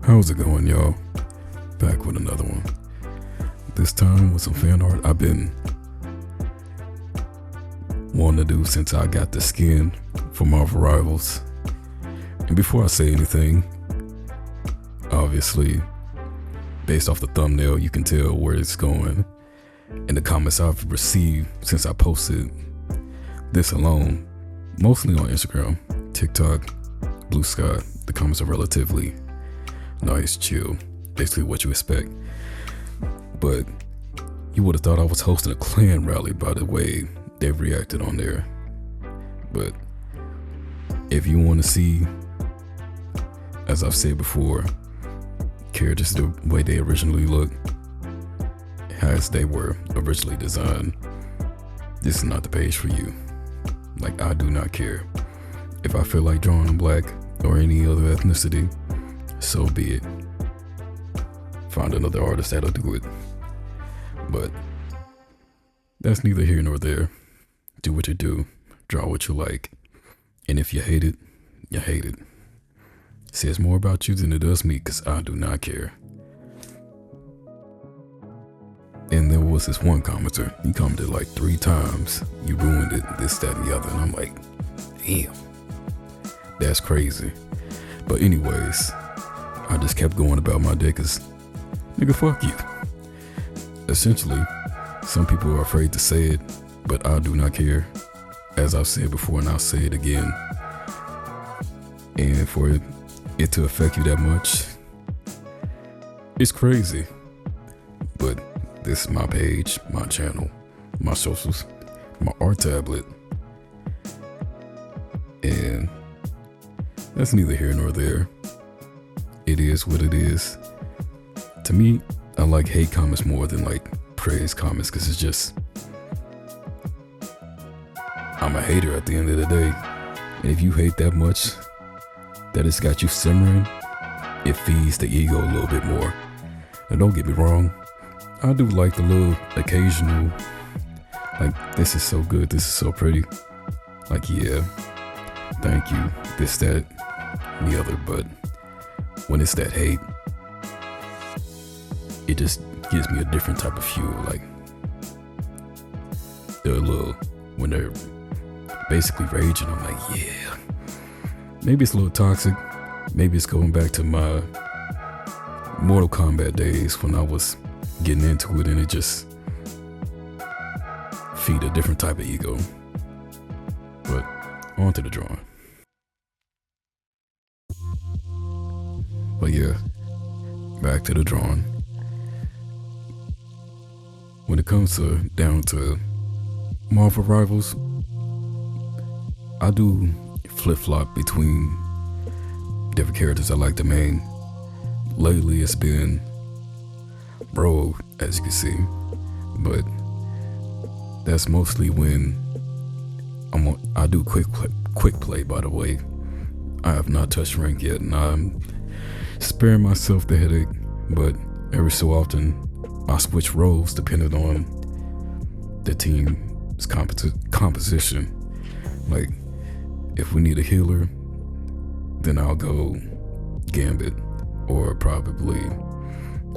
How's it going, y'all? Back with another one. This time with some fan art I've been wanting to do since I got the skin for Marvel Rivals. And before I say anything, obviously, based off the thumbnail, you can tell where it's going. And the comments I've received since I posted this alone, mostly on Instagram, TikTok, Blue Sky, the comments are relatively nice, chill, basically what you expect. But you would have thought I was hosting a clan rally by the way they reacted on there. But if you want to see, as I've said before, characters the way they originally look, as they were originally designed, this is not the page for you. Like, I do not care. If I feel like drawing in black or any other ethnicity, so be it. Find another artist that'll do it. But that's neither here nor there. Do what you do, draw what you like, and if you hate it, you hate it. It says more about you than it does me, because I do not care. And there was this one commenter, he commented like 3 times, you ruined it, this, that, and the other, and I'm like, damn, that's crazy. But anyways, I just kept going about my day because, nigga, fuck you. Essentially, some people are afraid to say it, but I do not care. As I've said before, and I'll say it again. And for it to affect you that much, it's crazy. But this is my page, my channel, my socials, my art tablet. And that's neither here nor there. It is what it is. To me, I like hate comments more than like praise comments, because it's just, I'm a hater at the end of the day. And if you hate that much, that it's got you simmering, it feeds the ego a little bit more. And don't get me wrong, I do like the little occasional, like, this is so good, this is so pretty. Like, yeah, thank you, this, that, and the other. But when it's that hate, it just gives me a different type of fuel. Like, they're a little, when they're basically raging, I'm like, yeah. Maybe it's a little toxic. Maybe it's going back to my Mortal Kombat days when I was getting into it, and it just feed a different type of ego. But on to the drawing. But yeah, back to the drawing. When it comes down to Marvel Rivals, I do flip-flop between different characters I like to main. Lately it's been Rogue, as you can see, but that's mostly when I do quick play, by the way. I have not touched rank yet, and I'm sparing myself the headache, but every so often I switch roles depending on the team's composition. Like, if we need a healer, then I'll go Gambit, or probably,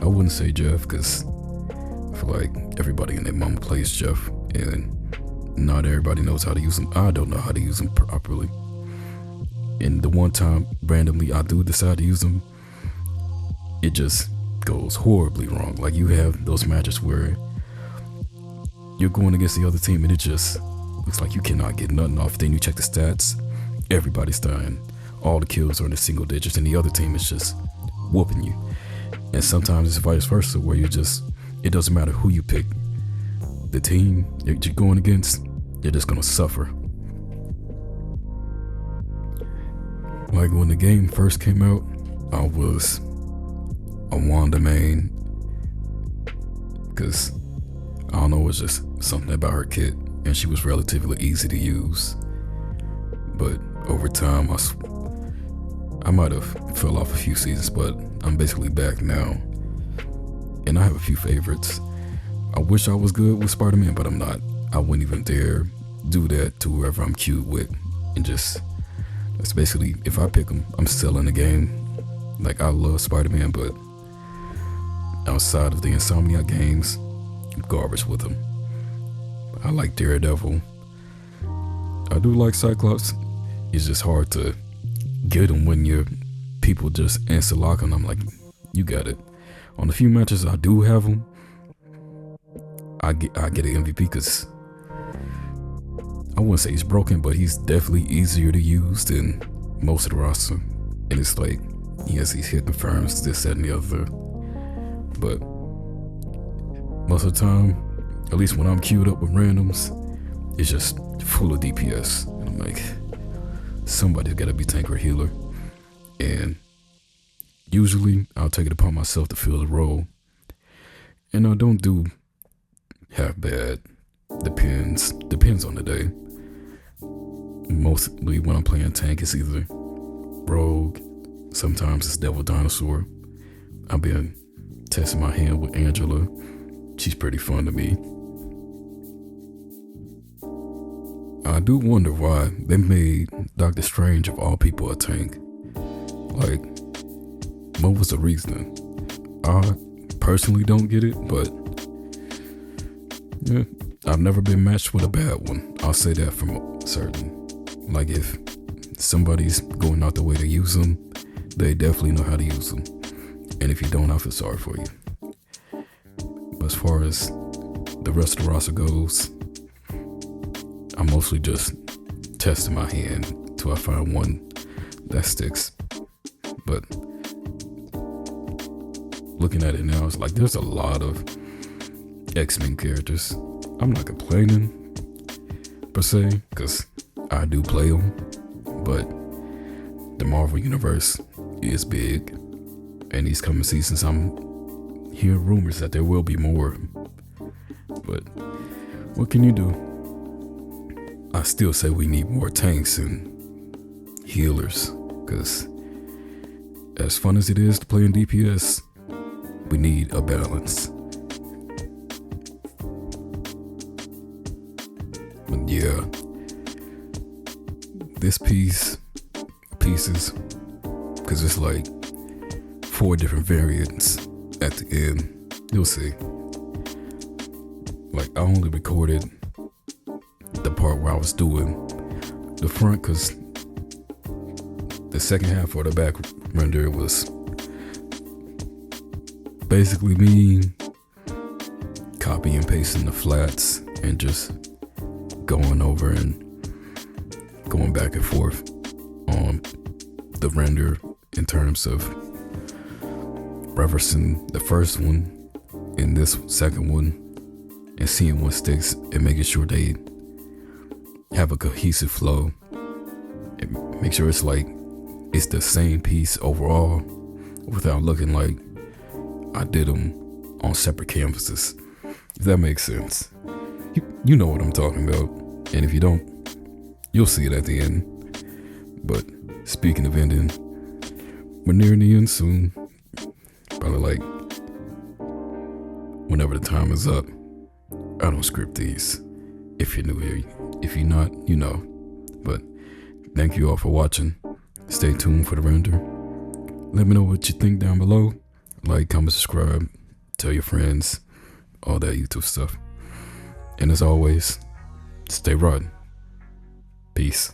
I wouldn't say Jeff, because I feel like everybody and their mama plays Jeff, and not everybody knows how to use him. I don't know how to use him properly. And the one time randomly I do decide to use him, it just goes horribly wrong. Like, you have those matches where you're going against the other team and it just looks like you cannot get nothing off. Then you check the stats, everybody's dying, all the kills are in the single digits, and the other team is just whooping you. And sometimes it's vice versa, where it doesn't matter who you pick, the team you're going against, you're just gonna suffer. Like, when the game first came out, I was a Wanda main, because I don't know, it was just something about her kit, and she was relatively easy to use. But over time, I might have fell off a few seasons, but I'm basically back now, and I have a few favorites. I wish I was good with Spider-Man, but I'm not. I wouldn't even dare do that to whoever I'm cute with, and just, that's basically, if I pick them, I'm still in the game. Like, I love Spider-Man, but outside of the Insomniac games, garbage with them. I like Daredevil. I do like Cyclops. It's just hard to get them when your people just instant lock on them. Like, you got it. On the few matches I do have them, I get an MVP because I wouldn't say he's broken, but he's definitely easier to use than most of the roster. And it's like, yes, he's hit confirms, this, that, and the other. But most of the time, at least when I'm queued up with randoms, it's just full of DPS. And I'm like, somebody's gotta be tank or healer. And usually I'll take it upon myself to fill the role. And I don't do half bad. Depends on the day. Mostly when I'm playing tank, it's either rogue, sometimes it's devil dinosaur. I've been testing my hand with Angela. She's pretty fun to me. I do wonder why they made Doctor Strange of all people a tank. Like, what was the reasoning? I personally don't get it, but yeah, I've never been matched with a bad one. I'll say that for certain. Like, if somebody's going out the way to use them, they definitely know how to use them. And if you don't, I feel sorry for you. But as far as the rest of the roster goes, I'm mostly just testing my hand till I find one that sticks. But looking at it now, it's like there's a lot of X-Men characters. I'm not complaining per se, because I do play them, but the Marvel Universe is big, and these coming seasons I'm hearing rumors that there will be more. But what can you do? I still say we need more tanks and healers, because as fun as it is to play in DPS, we need a balance. But yeah, this pieces, because it's like 4 different variants at the end. You'll see. Like, I only recorded the part where I was doing the front, because the second half or the back render was basically me copy and pasting the flats and just going over and going back and forth on the render in terms of reversing the first one and this second one and seeing what sticks and making sure they have a cohesive flow and make sure it's like it's the same piece overall without looking like I did them on separate canvases, if that makes sense. You know what I'm talking about, and if you don't, you'll see it at the end. But speaking of ending, we're nearing the end soon. Probably like whenever the time is up. I don't script these. If you're new here, if you're not, you know. But thank you all for watching. Stay tuned for the render. Let me know what you think down below. Like, comment, subscribe, tell your friends, all that YouTube stuff. And as always, stay rotten. Peace.